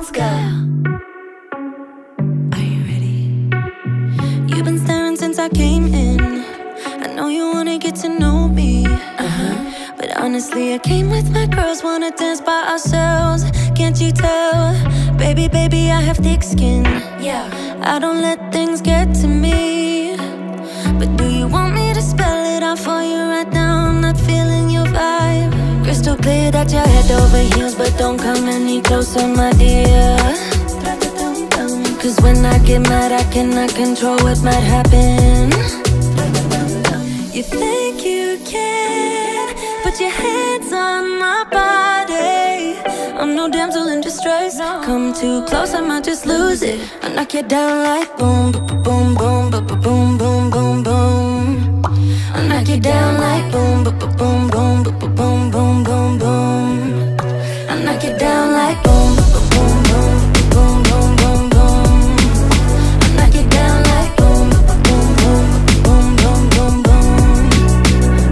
let's go. Are you ready? You've been staring since I came in. I know you wanna get to know me. But honestly, I came with my girls, wanna dance by ourselves. Can't you tell? Baby, baby, I have thick skin. Yeah, I don't let things get to me. But do you want me to spell it out for you right now? I'm not feeling your vibe. Crystal clear that you're head over heels, but don't come any closer, my dear. Cause when I get mad, I cannot control what might happen. You think you can put your hands on my body. I'm no damsel in distress. Come too close, I might just lose it. I knock you down like boom, boom, boom, boom, boom, boom, boom, boom. I knock you down like boom, boom, boom, boom, boom, boom, boom, boom, boom. I knock you down like boom, boom, boom, boom, boom, boom, boom. I knock you down like boom, boom, boom, boom, boom, boom, boom.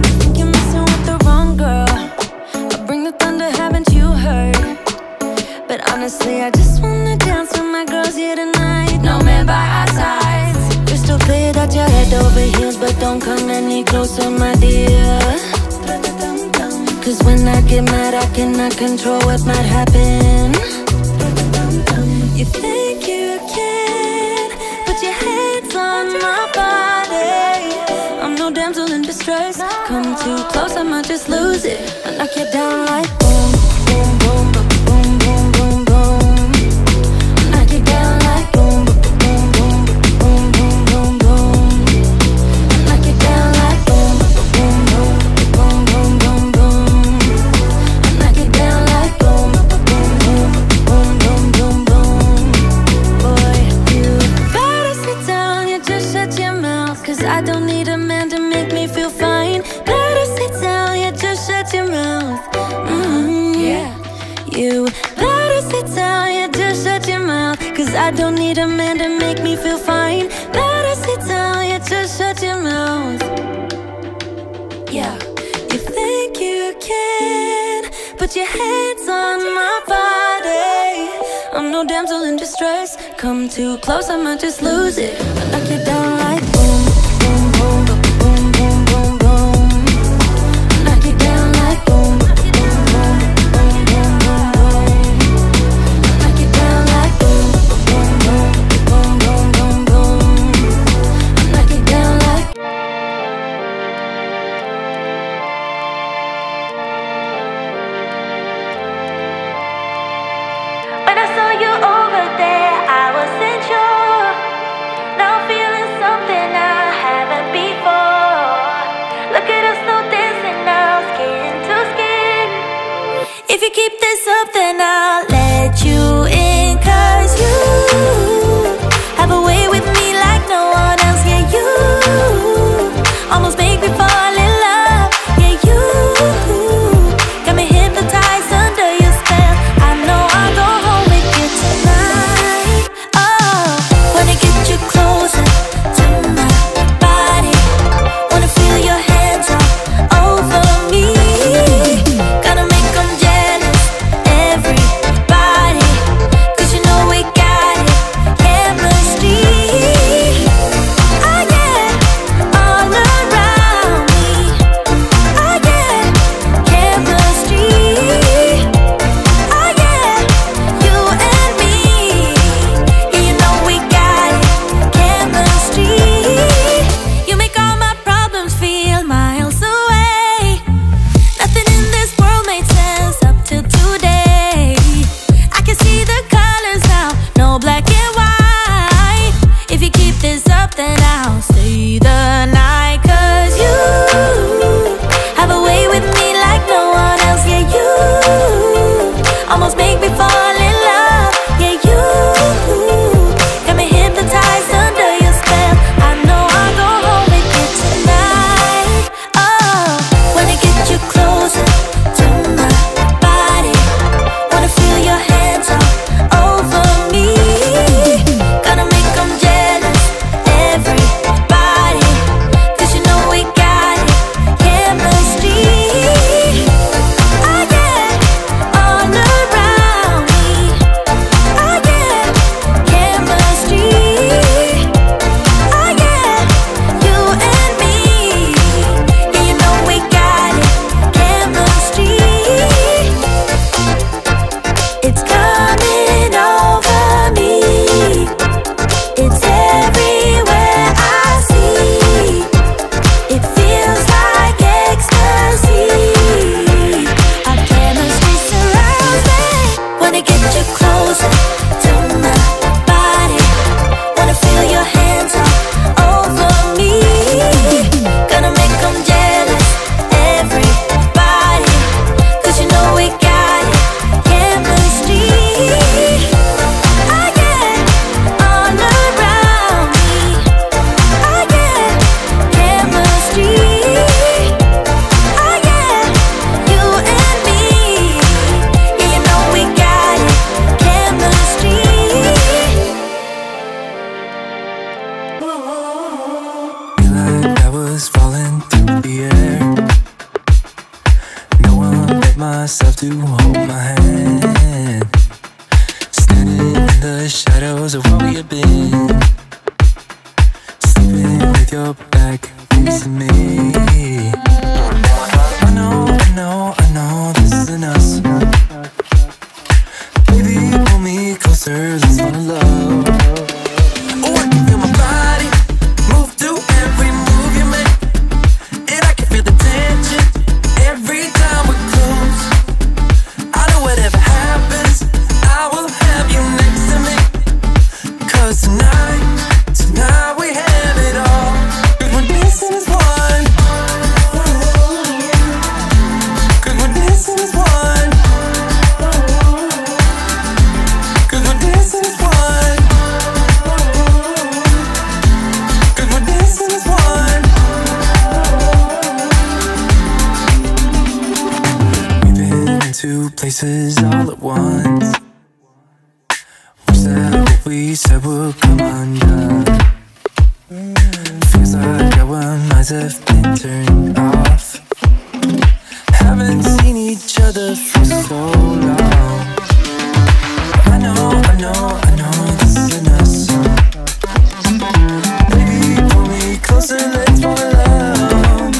I think you're messing with the wrong girl. I bring the thunder, haven't you heard? But honestly, I just wanna dance with my girls here tonight. No man by our sides. Crystal clear that you're head over heels, but don't come any closer, my dear. Cause when I get mad, I cannot control what might happen. You think you can put your hands on my body. I'm no damsel in distress. Come too close, I might just lose it. I knock you down like boom, boom, boom, boom, boom, boom, boom. I knock you down like boom, boom, boom, boom, boom, boom, boom. I knock you down like boom, boom, boom, boom, boom, boom, boom. I knock you down like boom, boom, boom, boom, boom, boom, boom. Boy, you better sit down, you just shut your mouth. Cause I don't need a man to make me feel fine. Better sit down, you just shut your mouth. Yeah. You better sit down, you just shut your mouth. Cause I don't need a man to make me feel fine. Better sit down, you just shut your mouth. Yeah. You think you can put your hands on my body. I'm no damsel in distress. Come too close, I might just lose it. I knock you down like boom, boom, boom, boom, boom, boom, boom. I knock you down like boom, boom, boom, boom, boom, boom, boom. I knock you down like boom, boom, boom, boom, boom, boom, boom. I knock you down like. When I saw you over there, I wasn't sure. Now I'm feeling something I haven't before. Look at us now dancing now, skin to skin. If you keep this up, then I'll let you in. Cause you have a way with me like no one else. Yeah, you almost make me fall in love. Yeah, you got me hypnotized under your spell. I know I'll go home with you tonight. Oh, wanna get you closer to my body. Wanna feel your hands all over me. Gonna make them jealous every get myself to hold my hand. Standing in the shadows of where we have been, sleeping with your back facing me. I know this isn't us. Baby, pull me closer, let's fall in love. Oh, I can feel my body move to every move you make, and I can feel the tension every time we're close. I know whatever happens, I will have you next to me. 'Cause tonight we have it all. 'Cause we're dancing as one. 'Cause we're dancing as one. 'Cause we're dancing as one. 'Cause we're dancing as one. We've been into places all at once. Wish that what we said would come undone. Feels like our minds have been turned off. Haven't seen each other for so long. I know this isn't us. Baby, pull me closer, let's fall in love.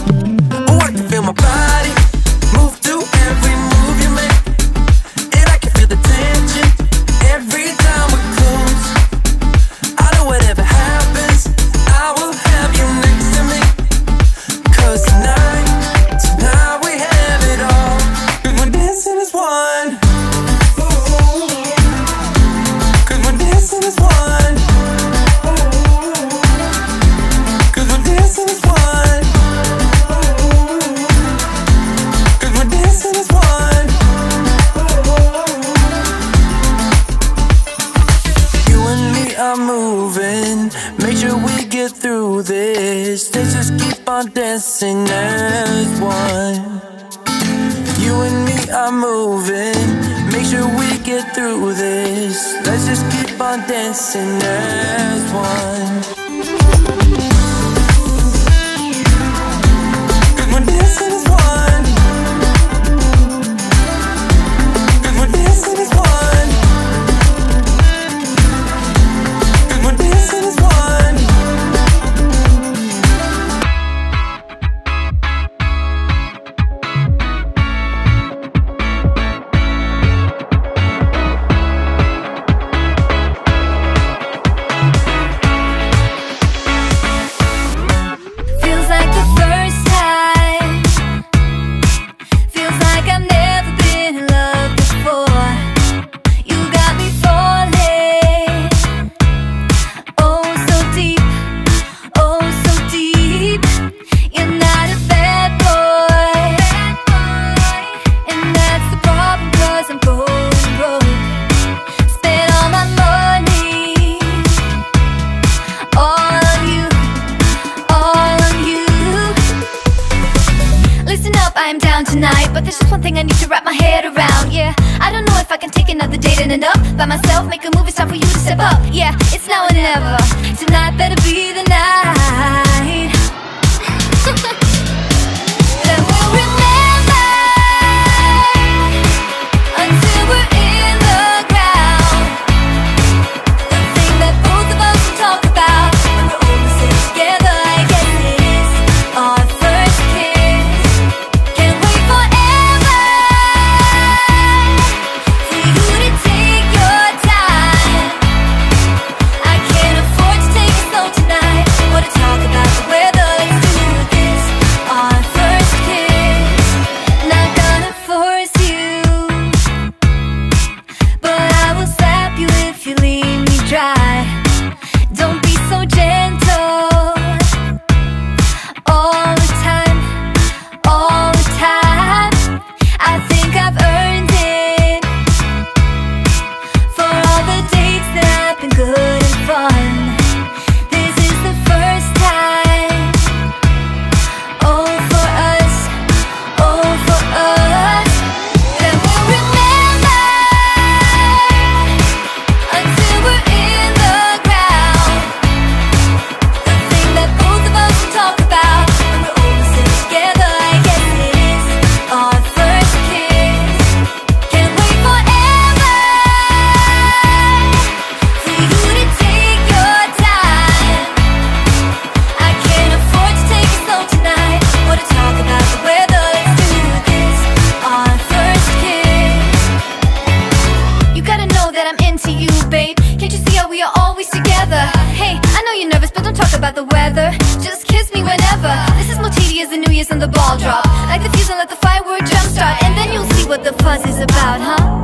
Oh, I can feel my body move to every move you make, and I can feel the tension every time we're close. I know whatever happens, I will have you next to me. 'Cause tonight we have it all. 'Cause we're dancing as one. 'Cause we're dancing as one. 'Cause we're dancing as one. 'Cause we're dancing as one. You and me are moving, make sure we get through this. Let's just keep on dancing as one. You and me are moving, make sure we get through this. Let's just keep on dancing as one. 'Cause we're dancing as one. 'Cause we're dancing as one. 'Cause we're dancing as one. Feels like the first time. Feels like I've never been in love before. You got me falling. Oh, so deep. Oh, so deep. You're not a bad boy. And that's the problem, 'cause I'm going broke. Spent all my money. All on you. All on you. Listen up, I am down tonight, but there's just one thing I need to wrap my head around. Yeah, I don't know if I can take another date and end up by myself. Make a move, it's time for you to step up. Yeah, it's now or never. Tonight better be the night. Then we'll remember until we're in the ground. The thing that both of us talk about when we're almost in together. I guess it is our first kiss. Can't wait forever for you to take your time. I can't afford to take it slow tonight, or to talk about the weather. what the fuss is about, huh?